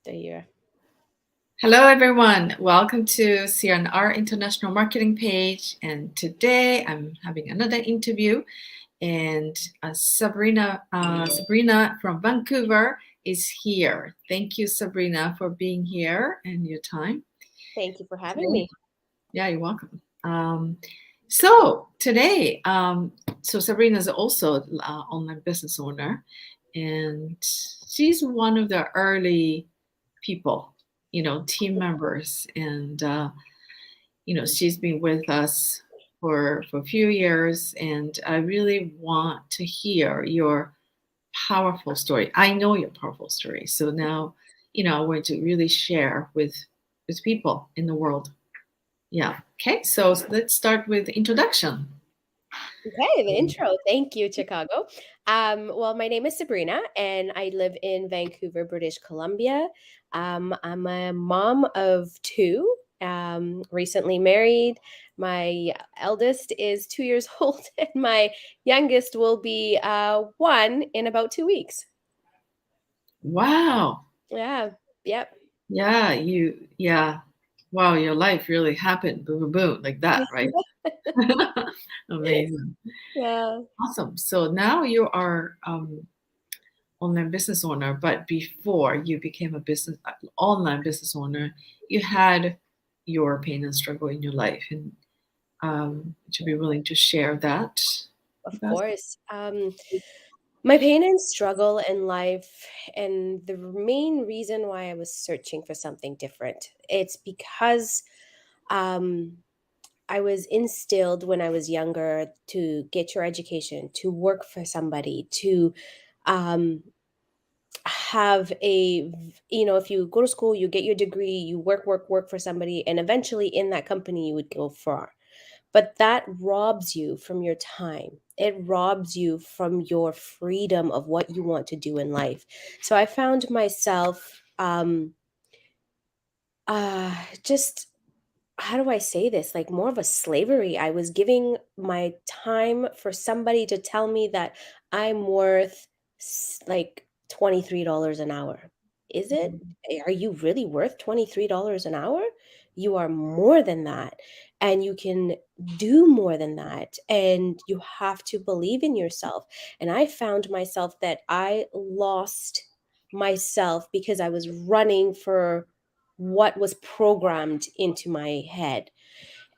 The year. Hello, everyone. Welcome to CNR International Marketing page. And today I'm having another interview. And Sabrina from Vancouver is here. Thank you, Sabrina, for being here and your time Thank you for having today. me. Yeah, you're welcome. So today, Sabrina is also an online business owner, and she's one of the early people, team members, and she's been with us for a few years, and I really want to hear your powerful story. I know your powerful story, so now, I want to really share with people in the world. Yeah. Okay. So let's start with introduction. Okay, the intro. Thank you, Chicago. Well, my name is Sabrina, and I live in Vancouver, British Columbia. I'm a mom of two. Recently married. My eldest is 2 years old, and my youngest will be one in about 2 weeks. Wow. Yeah. Yep. Yeah. Yeah. Wow. Your life really happened. Boom, boom, boom, like that, right? Amazing. Yeah. Awesome. So now you are online business owner, but before you became a business online business owner, you had your pain and struggle in your life, and would you be willing to share that Of with us? course. My pain and struggle in life, and the main reason why I was searching for something different, it's because um, I was instilled when I was younger to get your education, to work for somebody, to um, have if you go to school, you get your degree, you work, work, work for somebody, and eventually in that company you would go far, but that robs you from your time. It robs you from your freedom of what you want to do in life. So I found myself just, how do I say this? Like more of a slavery. I was giving my time for somebody to tell me that I'm worth like $23 an hour. Is it? Are you really worth $23 an hour? You are more than that. And you can do more than that. And you have to believe in yourself. And I found myself that I lost myself because I was running for what was programmed into my head.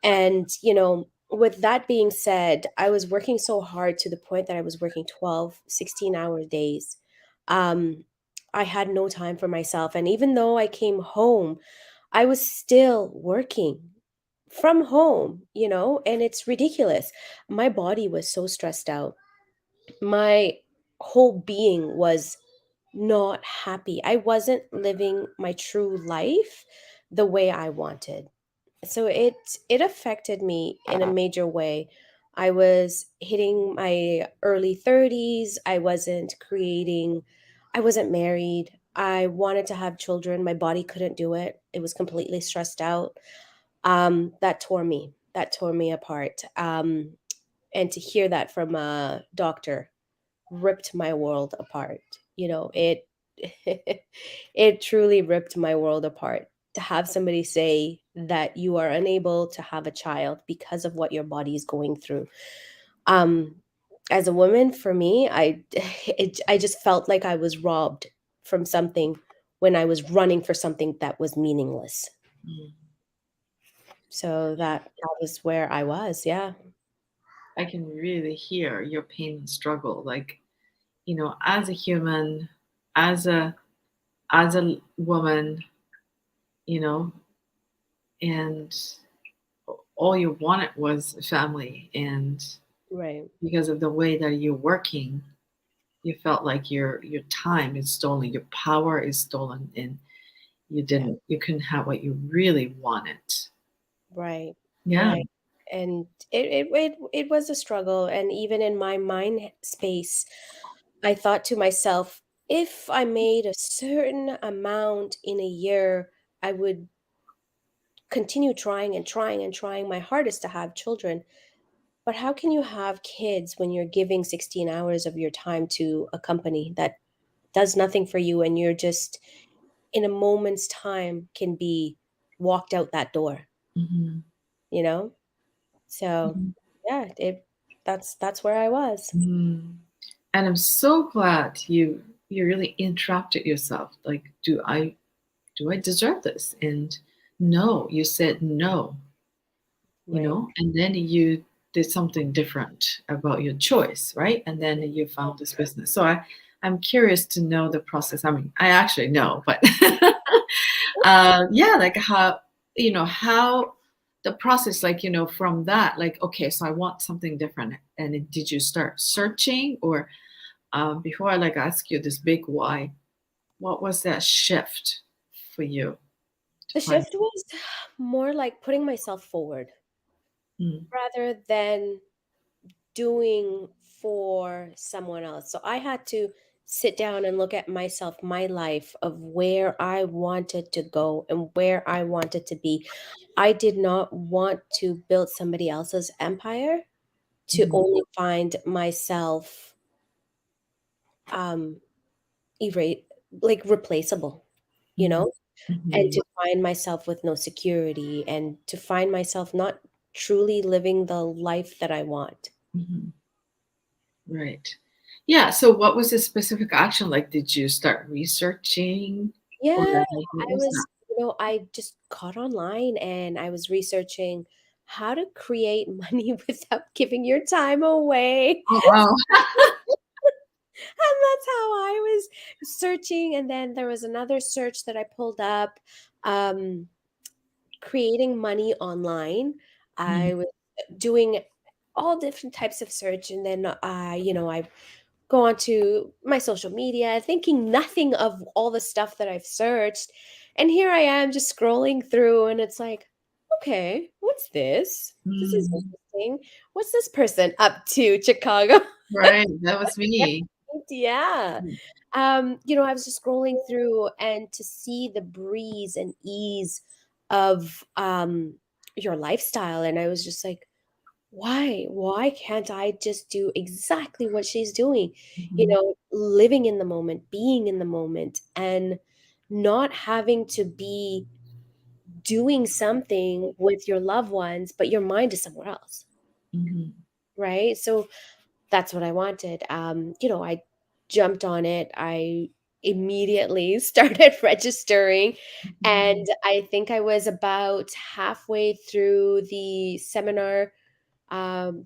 And, with that being said, I was working so hard to the point that I was working 12, 16-hour days. Um, I had no time for myself. And even though I came home, I was still working from home, and it's ridiculous. My body was so stressed out. My whole being was not happy. I wasn't living my true life the way I wanted. So it affected me in a major way. I was hitting my early 30s. I wasn't married. I wanted to have children. My body couldn't do it. It was completely stressed out. That tore me. That tore me apart. And to hear that from a doctor ripped my world apart. It it truly ripped my world apart to have somebody say that you are unable to have a child because of what your body is going through. Um as a woman, for me, I just felt like I was robbed from something when I was running for something that was meaningless. Mm. So that was where I was. Yeah. I can really hear your pain and struggle. Like, as a human, as a woman, you know, and all you wanted was a family, and Right. because of the way that you're working, you felt like your time is stolen, your power is stolen, and Yeah. you couldn't have what you really wanted. Right. Yeah. Right. And it was a struggle. And even in my mind space, I thought to myself, if I made a certain amount in a year, I would continue trying and trying and trying my hardest to have children. But how can you have kids when you're giving 16 hours of your time to a company that does nothing for you, and you're just in a moment's time can be walked out that door, Mhm. you know? So, Mhm. yeah, that's where I was. Mm. And I'm so glad you really interrupted yourself. Like, do I deserve this? And no, you said no, Right. and then you did something different about your choice, right? And then you found this business. So I'm curious to know the process. I mean, I actually know, but yeah, like how the process, like from that, like okay, so I want something different, and did you start searching, or before I like ask you this big why, what was that shift for you to The find? shift was more like putting myself forward Mm, rather than doing for someone else. So I had to sit down and look at myself, my life of where I wanted to go and where I wanted to be. I did not want to build somebody else's empire to mhm, only find myself um erase like replaceable, you mm, know, and mhm, to find myself with no security and to find myself not truly living the life that I want. mhm. Right. Yeah. So, what was the specific action? Like, did you start researching, or Yeah, like, what I was that? was, I just got online and I was researching how to create money without giving your time away. Oh wow. And that's how I was searching. And then there was another search that I pulled up, um, creating money online. Mm, I was doing all different types of search. And then, I go onto my social media thinking nothing of all the stuff that I've searched. And here I am just scrolling through, and it's like, okay, what's this? This is mm, interesting. What's this person up to, Chicago? right. That was me. Yeah. Mm, I was just scrolling through and to see the breeze and ease of your lifestyle. And I was just like, why can't I just do exactly what she's doing? mhm, Living in the moment, being in the moment, and not having to be doing something with your loved ones, but your mind is somewhere else, mhm, right? So that's what I wanted. I jumped on it. I immediately started registering, and mhm, I think I was about halfway through the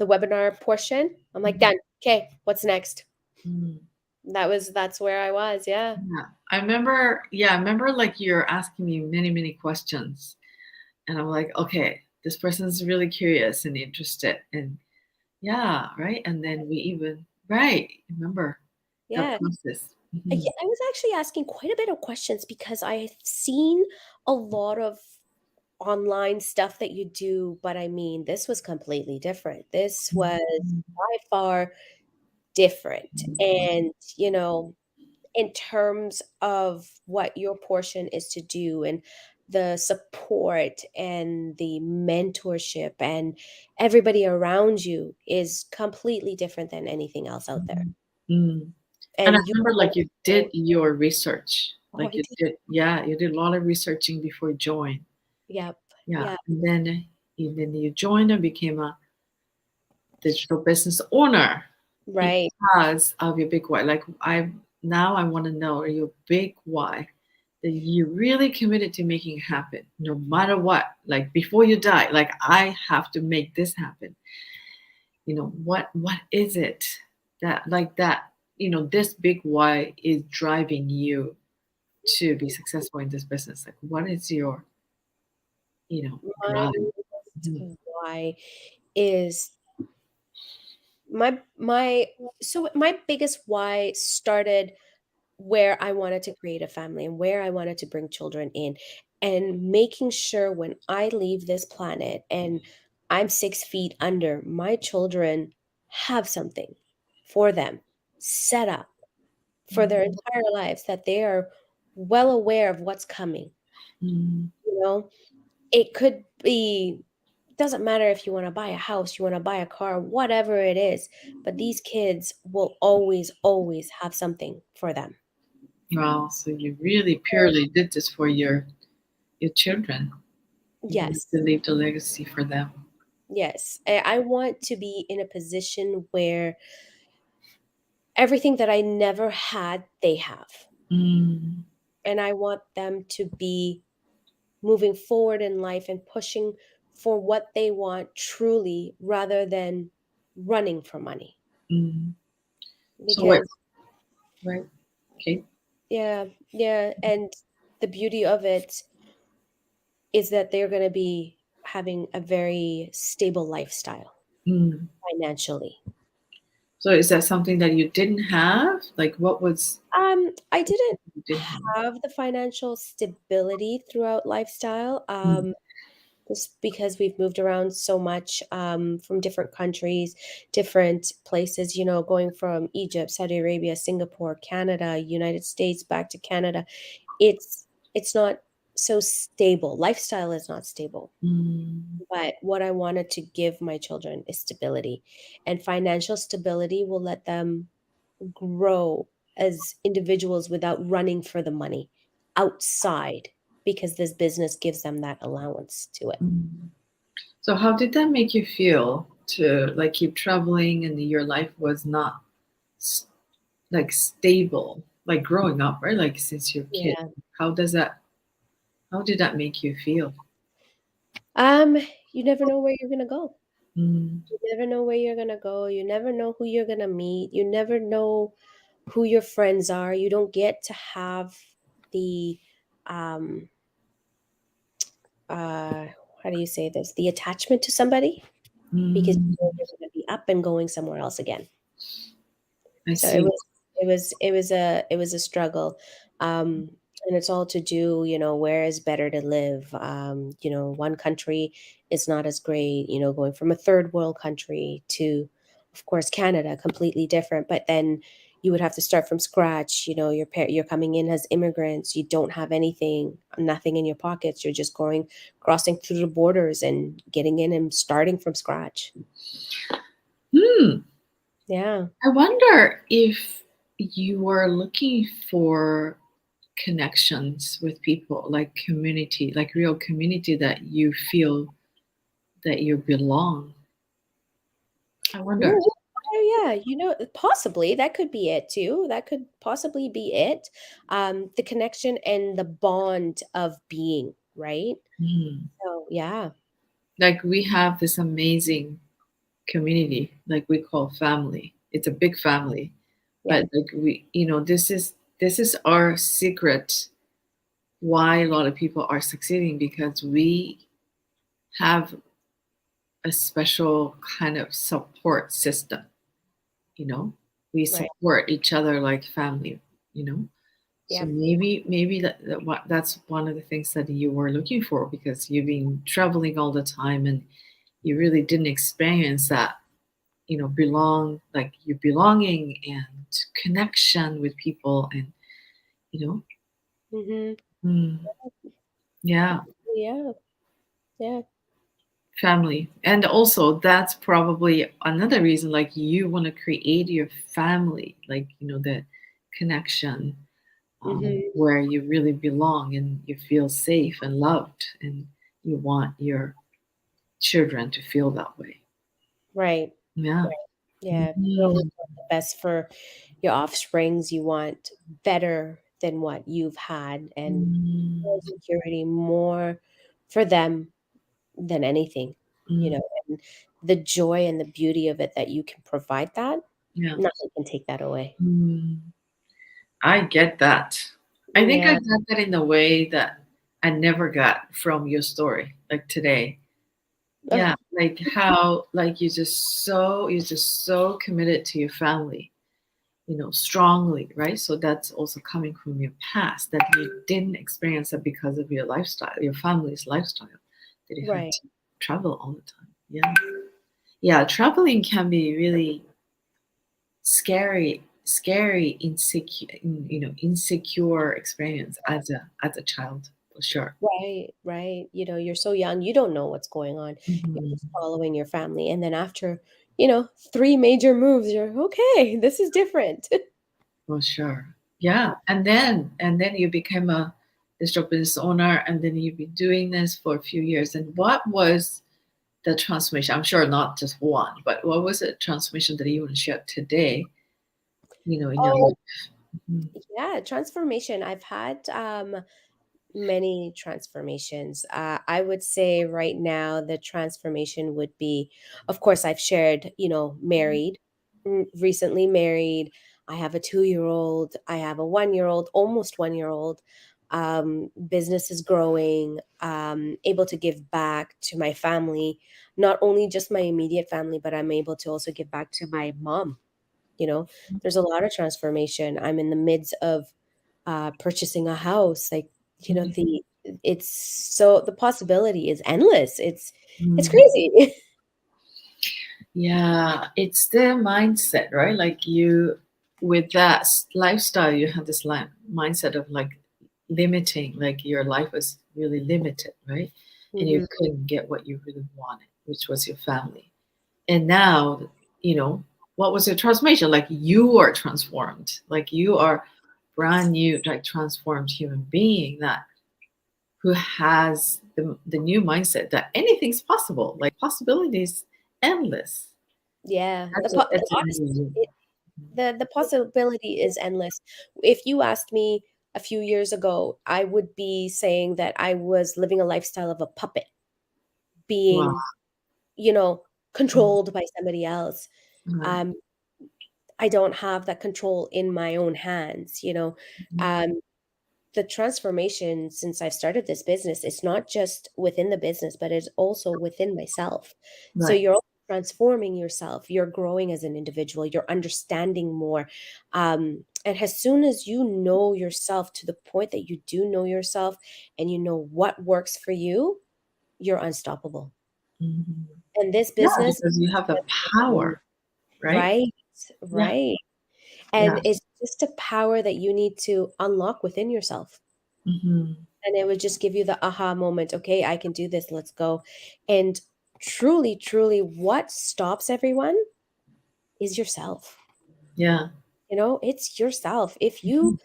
webinar portion. I'm like, mhm, done. Okay, what's next? mm. That's where I was. Yeah. Yeah. I remember. Yeah, I remember. Like you're asking me many, many questions, and I'm like, okay, this person's really curious and interested, and yeah, right. And then we even right. Remember that Yeah. process. Yeah, Mhm, I was actually asking quite a bit of questions because I've seen a lot of online stuff that you do, but I mean, this was completely different. This was mhm, by far different. mhm, And, in terms of what your portion is to do and the support and the mentorship and everybody around you is completely different than anything else out there. mhm, mm. And I And you remember go like you did through, your research. oh, I Like you did. did, yeah, you did a lot of researching before you joined. Yep. Yeah. Yeah. And then you joined and became a digital business owner Right. because of your big why. Like I want to know your big why that you really committed to making it happen, no matter what. Like before you die, like I have to make this happen. What is it that this big why is driving you to be successful in this business? Like what is your My drive? biggest Mhm, why is my so my biggest why started where I wanted to create a family and where I wanted to bring children in, and making sure when I leave this planet and I'm 6 feet under, my children have something for them set up for their mhm, entire lives, that they are well aware of what's coming. mhm, You know, it could be, doesn't matter if you want to buy a house, you want to buy a car, whatever it is, but these kids will always, always have something for them. Wow. So you really purely did this for your children. You wanted Yes. to leave the legacy for them. Yes. I want to be in a position where everything that I never had, they have. Mm, And I want them to be moving forward in life and pushing for what they want truly rather than running for money. mm. So what? Because, Right. Okay. yeah, yeah. And the beauty of it is that they're going to be having a very stable lifestyle Mm. financially. So is that something that you didn't have? Like what was I didn't you didn't have? have the financial stability throughout lifestyle. Mm, Just because we've moved around so much from different countries, different places, going from Egypt, Saudi Arabia, Singapore, Canada, United States, back to Canada. It's not so stable. Lifestyle is not stable. mm, But what I wanted to give my children is stability. And financial stability will let them grow as individuals without running for the money outside because this business gives them that allowance to it. mm. So how did that make you feel to like keep traveling and your life was not s- like stable, like growing up, right? Like since you're a kid. Yeah. How does that how did that make you feel? Um, you never know where you're gonna go. Mm, You never know where you're gonna go. You never know who you're gonna meet. You never know who your friends are. You don't get to have the um uh how do you say this? The attachment to somebody because you know mm, you're gonna be up and going somewhere else again. I So it see. was it was a struggle. And it's all to do, where is better to live. One country is not as great, going from a third world country to, of course, Canada, completely different. But then you would have to start from scratch. You're coming in as immigrants. You don't have anything, nothing in your pockets. You're just crossing through the borders and getting in and starting from scratch. Hmm. Yeah. I wonder if you were looking for connections with people, like community, like real community that you feel that you belong. I wonder. Ooh, oh, yeah, possibly that could be it too. That could possibly be it. The connection and the bond of being, right? Mhm. So, yeah. Like we have this amazing community, like we call family. It's a big family, Yeah. but like this is our secret why a lot of people are succeeding because we have a special kind of support system. You know, we Right. support each other like family. You know, so Yep. maybe that's one of the things that you were looking for because you've been traveling all the time and you really didn't experience that like your belonging and connection with people and you know Mhm. mm, yeah, Yeah. Yeah. family. And also that's probably another reason like you want to create your family, like the connection, Mhm. where you really belong and you feel safe and loved and you want your children to feel that way. Right. Yeah. Right. Yeah. You always Mhm. want the best for your offsprings. You want better than what you've had and more Mm, security, more for them than anything, mm, and the joy and the beauty of it that you can provide that, yeah. nothing can take that away. Mm. I get that. I think I Yeah. got that in a way that I never got from your story, like today. Ugh, Yeah, like how like you're just so committed to your family, strongly, right? So that's also coming from your past that you didn't experience it because of your lifestyle, your family's lifestyle, that you had right. to travel all the time. Yeah. Yeah, traveling can be really scary insecure experience as a child for sure. Right, right. You're so young, you don't know what's going on. You're Mhm. just following your family, and then after, 3 major moves, you're, "Okay, this is different." For sure. Yeah, and then you became a digital business owner, and then you've been doing this for a few years. And what was the transformation? I'm sure not just one, but what was the transformation that you want to share today, in your Oh, life? Mhm. yeah, transformation. I've had many transformations. I would say right now the transformation would be, of course, I've shared, married, recently married. I have a 2 year old. I have a 1 year old, almost 1 year old. Business is growing. Able to give back to my family, not only just my immediate family, but I'm able to also give back to my mom. You know, there's a lot of transformation. I'm in the midst of purchasing a house. Like, Mhm. the possibility is endless. It's Mhm. crazy. Yeah, it's the mindset, right? Like with that lifestyle, you have this mindset of like limiting, like your life was really limited, right? And you Hmm. couldn't get what you really wanted, which was your family. And now, what was your transformation? Like you are transformed, like you are brand new, like transformed human being that who has the new mindset that anything's possible, like possibilities endless. Yeah, That's honestly, amazing. the possibility is endless. If you asked me a few years ago, I would be saying that I was living a lifestyle of a puppet, Wow. being, Mhm. controlled by somebody else. Right. Um, I don't have that control in my own hands. Mhm. Um, the transformation since I've started this business, it's not just within the business, but it's also within myself. So Right. you're also transforming yourself, you're growing as an individual, you're understanding more. And as soon as you know yourself to the point that you do know yourself and you know what works for you, you're unstoppable. Mhm. And this Yeah, business, because you have the power, right? right, Yeah. right. And Yeah. it's just a power that you need to unlock within yourself. Hmm. And it would just give you the aha moment. Okay, I can do this. Let's go. And truly, truly, what stops everyone is yourself. Yeah. It's yourself. If Mhm. you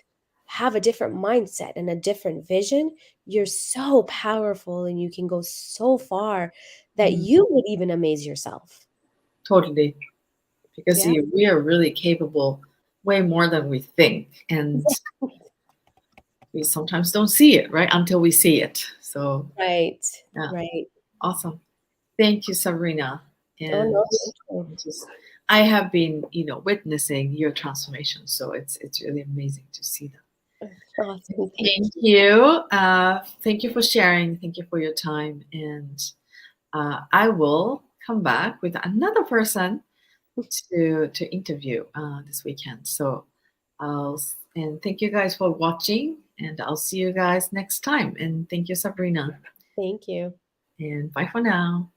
have a different mindset and a different vision, you're so powerful and you can go so far that Mhm. you would even amaze yourself. Totally. Because Yeah. we are really capable way more than we think. And we sometimes don't see it, right? Until we see it. So, Right. yeah, Right. awesome. Thank you, Sabrina. Oh, And no, thank you. just, I have been, witnessing your transformation. So it's really amazing to see that. Awesome. Thank Thank you. you. Thank you for sharing. Thank you for your time. And I will come back with another person to interview this weekend. So and thank you guys for watching. And I'll see you guys next time. And thank you, Sabrina. Thank you. And bye for now.